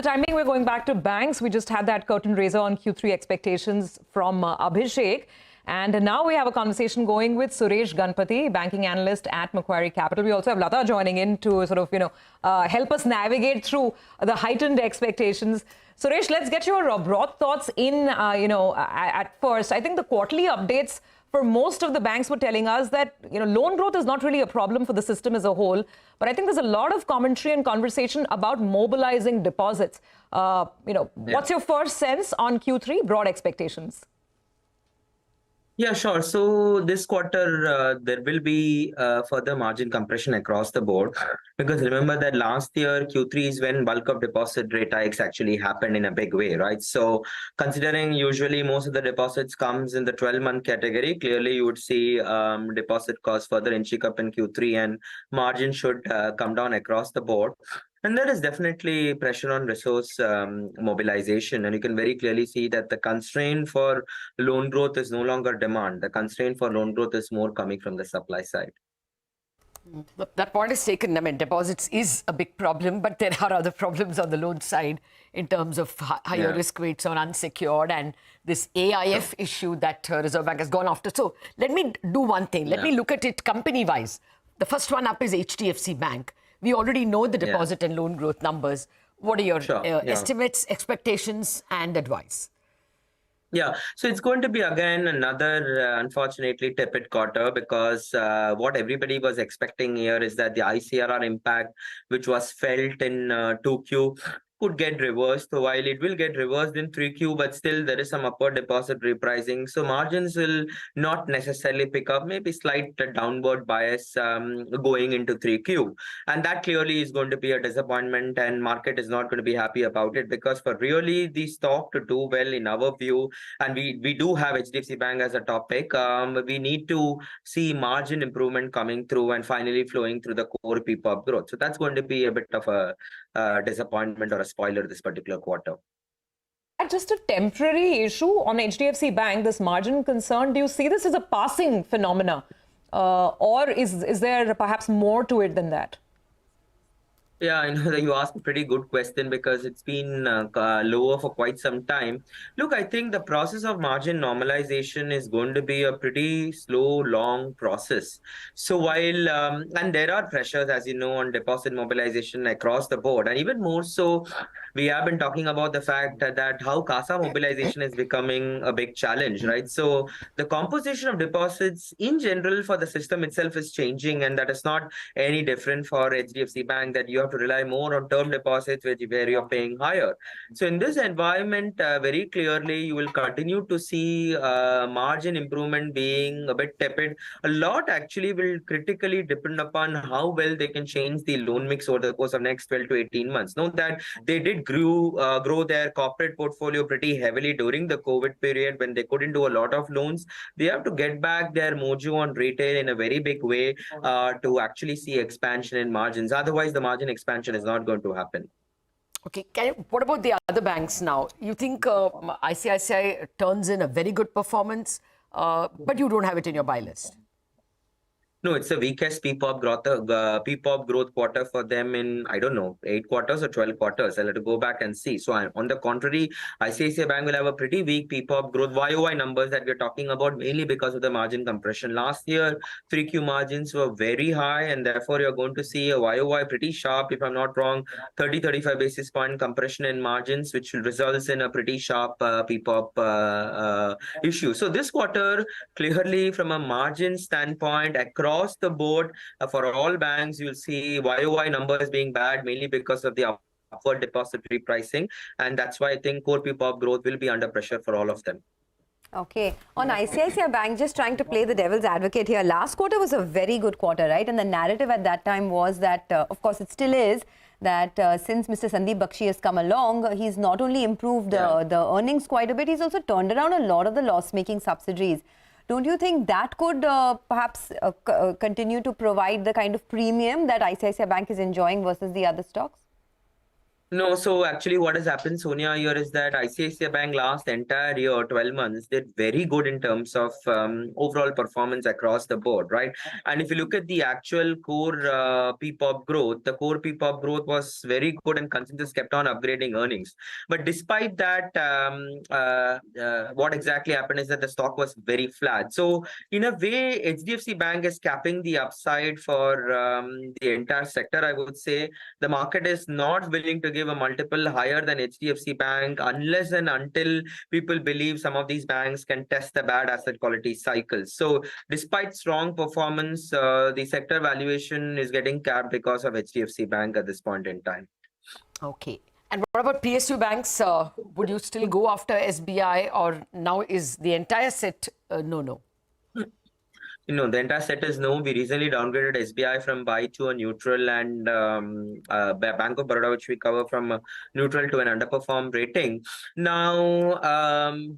Timing, we're going back to banks. We just had that curtain raiser on Q3 expectations from Abhishek. And now we have a conversation going with Suresh Ganapathy, banking analyst at Macquarie Capital. We also have Lata joining in to sort of, help us navigate through the heightened expectations. Suresh, let's get your broad thoughts in, at first. I think the quarterly updates for most of the banks were telling us that, loan growth is not really a problem for the system as a whole. But I think there's a lot of commentary and conversation about mobilizing deposits. What's your first sense on Q3, broad expectations? Yeah, sure. So this quarter, there will be further margin compression across the board because remember that last year, Q3 is when bulk of deposit rate hikes actually happened in a big way, right? So considering usually most of the deposits comes in the 12-month category, clearly you would see deposit costs further inching up in Q3 and margin should come down across the board. And there is definitely pressure on resource mobilization. And you can very clearly see that the constraint for loan growth is no longer demand. The constraint for loan growth is more coming from the supply side. That point is taken. I mean, deposits is a big problem, but there are other problems on the loan side in terms of higher risk weights on unsecured and this AIF issue that Reserve Bank has gone after. So let me do one thing. Let me look at it company-wise. The first one up is HDFC Bank. We already know the deposit and loan growth numbers. What are your estimates, expectations, and advice? Yeah, so it's going to be again another unfortunately tepid quarter because what everybody was expecting here is that the ICRR impact, which was felt in 2Q, could get reversed. So while it will get reversed in 3Q, but still there is some upward deposit repricing. So margins will not necessarily pick up, maybe slight downward bias going into 3Q. And that clearly is going to be a disappointment and market is not going to be happy about it because for really the stock to do well in our view, and we do have HDFC Bank as a topic, we need to see margin improvement coming through and finally flowing through the core PPOP growth. So that's going to be a bit of a disappointment or a spoiler this particular quarter. Just a temporary issue on HDFC Bank, this margin concern, do you see this as a passing phenomena? Or is there perhaps more to it than that? Yeah, I know that you asked a pretty good question because it's been lower for quite some time. Look, I think the process of margin normalization is going to be a pretty slow, long process. So while, and there are pressures, as you know, on deposit mobilization across the board, and even more so, we have been talking about the fact that how CASA mobilization is becoming a big challenge, right? So the composition of deposits in general for the system itself is changing, and that is not any different for HDFC Bank, that you have to rely more on term deposits where you're paying higher. So in this environment, very clearly, you will continue to see margin improvement being a bit tepid. A lot actually will critically depend upon how well they can change the loan mix over the course of next 12 to 18 months. Note that they did grow their corporate portfolio pretty heavily during the COVID period when they couldn't do a lot of loans. They have to get back their mojo on retail in a very big way to actually see expansion in margins. Otherwise, the margin expansion is not going to happen. Okay, what about the other banks now? You think ICICI turns in a very good performance, but you don't have it in your buy list? No, it's the weakest PPOP growth quarter for them in, I don't know, 8 quarters or 12 quarters. I'll have to go back and see. So on the contrary, ICICI Bank will have a pretty weak PPOP growth. YOY numbers that we're talking about mainly because of the margin compression. Last year, 3Q margins were very high and therefore you're going to see a YOY pretty sharp, if I'm not wrong, 30-35 basis point compression in margins, which results in a pretty sharp PPOP issue. So this quarter, clearly from a margin standpoint, across the board for all banks, you'll see YOY numbers being bad mainly because of the upward deposit repricing, and that's why I think core PPOP growth will be under pressure for all of them. Okay. On ICICI Bank, just trying to play the devil's advocate here. Last quarter was a very good quarter, right? And the narrative at that time was that, of course, it still is, that since Mr. Sandeep Bakshi has come along, he's not only improved the earnings quite a bit, he's also turned around a lot of the loss-making subsidiaries. Don't you think that could perhaps continue to provide the kind of premium that ICICI Bank is enjoying versus the other stocks? No, so actually what has happened, Sonia, here is that ICICI Bank last entire year, 12 months, did very good in terms of overall performance across the board, right? And if you look at the actual core PPOP growth, the core PPOP growth was very good and consensus kept on upgrading earnings. But despite that, what exactly happened is that the stock was very flat. So in a way, HDFC Bank is capping the upside for the entire sector, I would say. The market is not willing to give a multiple higher than HDFC Bank unless and until people believe some of these banks can test the bad asset quality cycles. So despite strong performance, the sector valuation is getting capped because of HDFC Bank at this point in time. Okay. And what about PSU banks? Would you still go after SBI, or now is the entire set no? The entire set is no. We recently downgraded SBI from buy to a neutral, and Bank of Baroda, which we cover, from a neutral to an underperform rating. Now,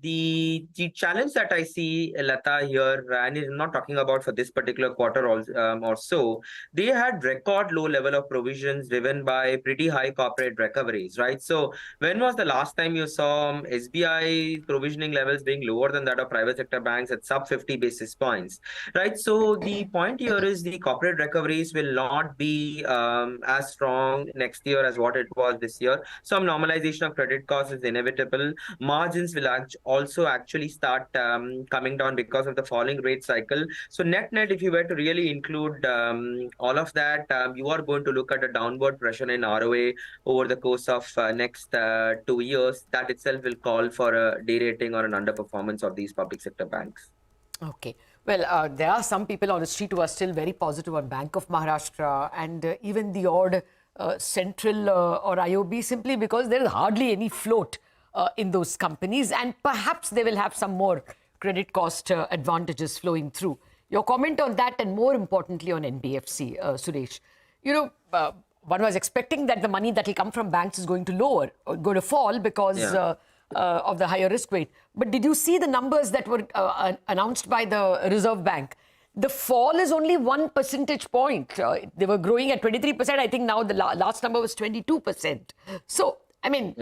the challenge that I see, Lata, here, and I'm not talking about for this particular quarter or so, they had record low level of provisions driven by pretty high corporate recoveries, right? So when was the last time you saw SBI provisioning levels being lower than that of private sector banks at sub 50 basis points? Right. So the point here is the corporate recoveries will not be as strong next year as what it was this year. Some normalization of credit costs is inevitable. Margins will also actually start coming down because of the falling rate cycle. So net, if you were to really include all of that, you are going to look at a downward pressure in ROA over the course of next 2 years. That itself will call for a derating or an underperformance of these public sector banks. Okay. Well, there are some people on the street who are still very positive on Bank of Maharashtra and even the odd Central or IOB, simply because there is hardly any float in those companies, and perhaps they will have some more credit cost advantages flowing through. Your comment on that, and more importantly on NBFC, Suresh. One was expecting that the money that will come from banks is going to fall because of the higher risk weight. But did you see the numbers that were announced by the Reserve Bank? The fall is only 1 percentage point. They were growing at 23%. I think now the last number was 22%. So, I mean,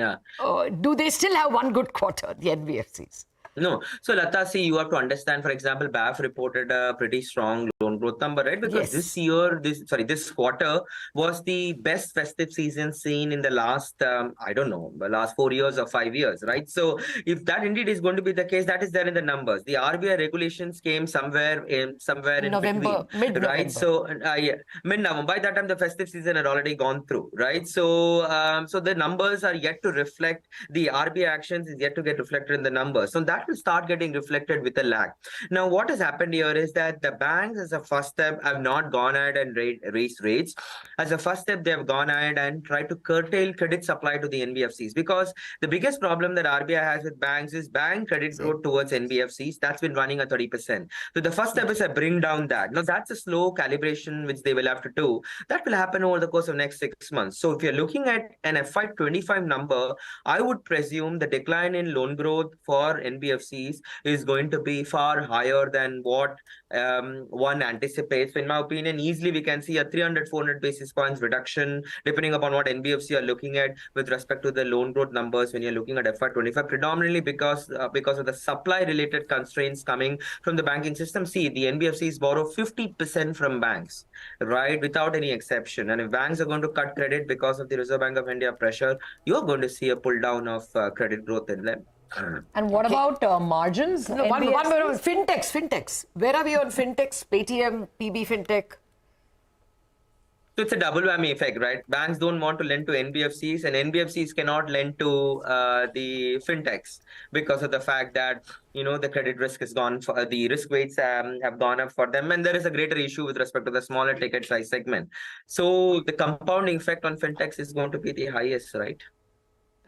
do they still have one good quarter, the NBFCs? No. So, Lata, see, you have to understand, for example, BAF reported a pretty strong loan growth number, right? Because this quarter was the best festive season seen in the last, the last 4 years or 5 years, right? So, if that indeed is going to be the case, that is there in the numbers. The RBI regulations came somewhere in November, between, mid-November. right? So, mid-November. By that time, the festive season had already gone through, right? So, so the numbers are yet to reflect, the RBI actions is yet to get reflected in the numbers. So that will start getting reflected with a lag. Now, what has happened here is that the banks, as a first step, have not gone ahead and raised rates. As a first step, they have gone ahead and tried to curtail credit supply to the NBFCs, because the biggest problem that RBI has with banks is bank credit growth towards NBFCs. That's been running at 30%. So the first step is to bring down that. Now, that's a slow calibration which they will have to do. That will happen over the course of next 6 months. So if you're looking at an FY25 number, I would presume the decline in loan growth for NBFCs is going to be far higher than what one anticipates. So in my opinion, easily we can see a 300-400 basis points reduction, depending upon what NBFC are looking at with respect to the loan growth numbers when you're looking at FY25, predominantly because of the supply-related constraints coming from the banking system. See, the NBFCs borrow 50% from banks, right, without any exception. And if banks are going to cut credit because of the Reserve Bank of India pressure, you're going to see a pull down of credit growth in them. And what about margins? No, one more. Fintechs. Where are we on fintechs? Paytm, PB Fintech? So it's a double whammy effect, right? Banks don't want to lend to NBFCs, and NBFCs cannot lend to the fintechs because of the fact that, the credit risk has gone, for the risk weights have gone up for them, and there is a greater issue with respect to the smaller ticket size segment. So the compounding effect on fintechs is going to be the highest, right?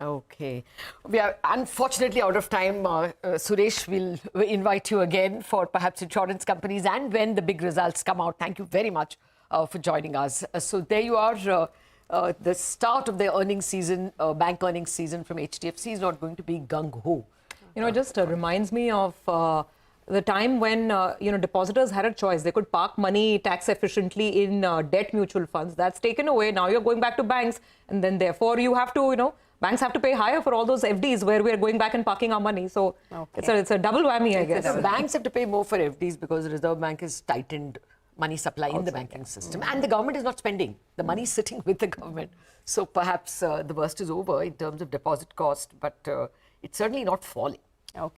Okay. We are unfortunately out of time. Suresh, will invite you again for perhaps insurance companies and when the big results come out. Thank you very much for joining us. So there you are. The start of the earnings season, bank earnings season from HDFC is not going to be gung-ho. It just reminds me of the time when depositors had a choice. They could park money tax efficiently in debt mutual funds. That's taken away. Now you're going back to banks, and then therefore you have to, banks have to pay higher for all those FDs where we're going back and parking our money. So it's a double whammy, I guess. The banks have to pay more for FDs because the Reserve Bank has tightened money supply in the banking system, and the government is not spending. The money is sitting with the government. So perhaps the worst is over in terms of deposit cost, but it's certainly not falling. Okay.